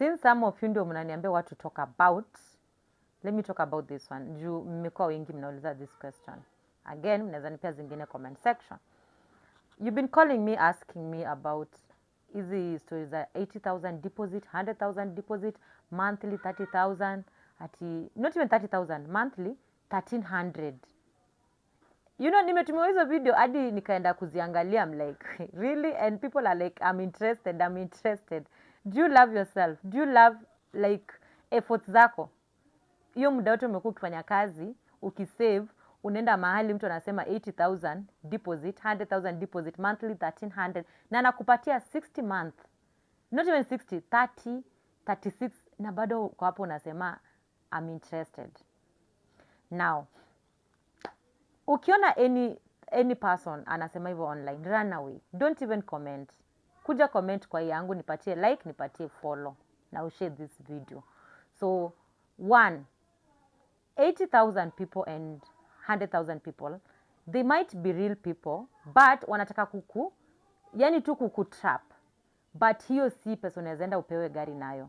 Since some of you ndio mnaniambia what to talk about, let me talk about this one. Juu mmekuwa wengi mnauliza this question. Again, mnaweza nipea zingine comment section. You've been calling me asking me about hizi stories za 80,000 deposit, 100,000 deposit, monthly 30,000, not even 30,000, monthly 1,300. You know, nimetumiwa hizo video hadi nikaenda kuziangalia. I'm like, really? And people are like, I'm interested. Do you love yourself? Do you love like efforts zako? Hiyo muda wote umekuwa ukifanya kazi, ukisave, unaenda mahali mtu anasema 80,000 deposit, 100,000 deposit, monthly 1,300, na anakupatia 60 month. Not even 60, 30, 36, na bado kwa hapo unasema I'm interested. Now, ukiona any person anasema hivyo online, run away. Don't even comment. Kuja comment kwa yangu, nipatie like, nipatie follow, na share this video. So, 80,000 people and 100,000 people, they might be real people, but wanataka yani tu kukutrap. But hiyo si pesa unawezaenda upewe gari nayo.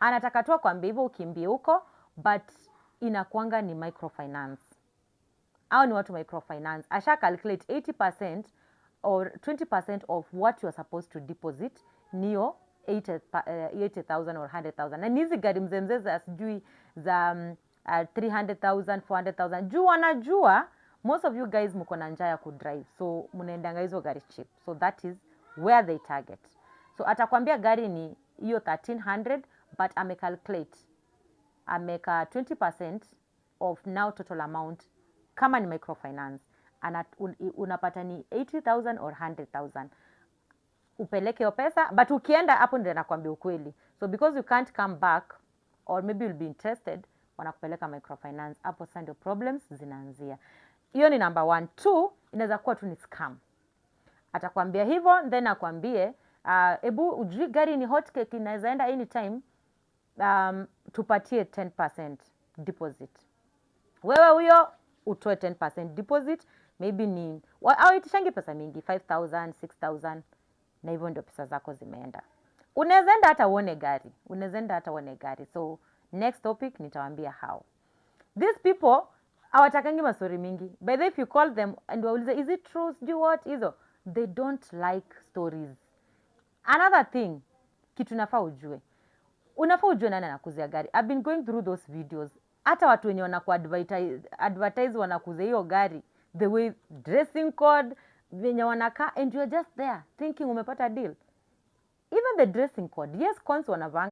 Anataka tu kwambia hivyo ukimbie huko, but inakuanga ni microfinance. Au ni watu microfinance. Asha calculate 80% or 20% of what you are supposed to deposit niyo 80,000 or 100,000. Na hizi gari mzemze za sijui za 300,000, 400,000. Juu wanajua, most of you guys mko na njaa ya kudrive. So, mnaendanga hizo gari cheap. So, that is where they target. So, atakwambia gari ni hiyo 1,300, but amecalculate. Ameka 20% of now total amount kama ni microfinance. Unapata ni 80,000 or 100,000. Upeleke hiyo pesa, but ukienda hapo ndio nakwambia ukweli. So, because you can't come back, or maybe you'll be interested, wanakupeleka microfinance. Hapo sasa ndio problems zinaanzia. Hiyo ni number 1. 2, inaweza kuwa tu ni scam. Atakwambia hivyo, then akwambie, ebu ujui gari ni hot cake, inaweza enda anytime, tupatie 10% deposit. Wewe huyo utoe 10% deposit, maybe ni, au itishangi pesa mingi, 5,000, 6,000, na hivyo ndio pesa zako zimeenda. Unaweza enda hata uone gari. So, next topic nitawaambia how. These people hawatakangi mastori mingi. By the way, if you call them and waulize, is it true? Do what? Hizo. They don't like stories. Another thing, kitu nafaa ujue. Unafaa ujue nani anakuzia gari. I've been going through those videos. Hata watu wenye advertise wanakuzia hiyo gari. The way dressing code, venye wanakaa, and you're just there thinking umepata deal. Even the dressing code. Yes, cons wanavanga.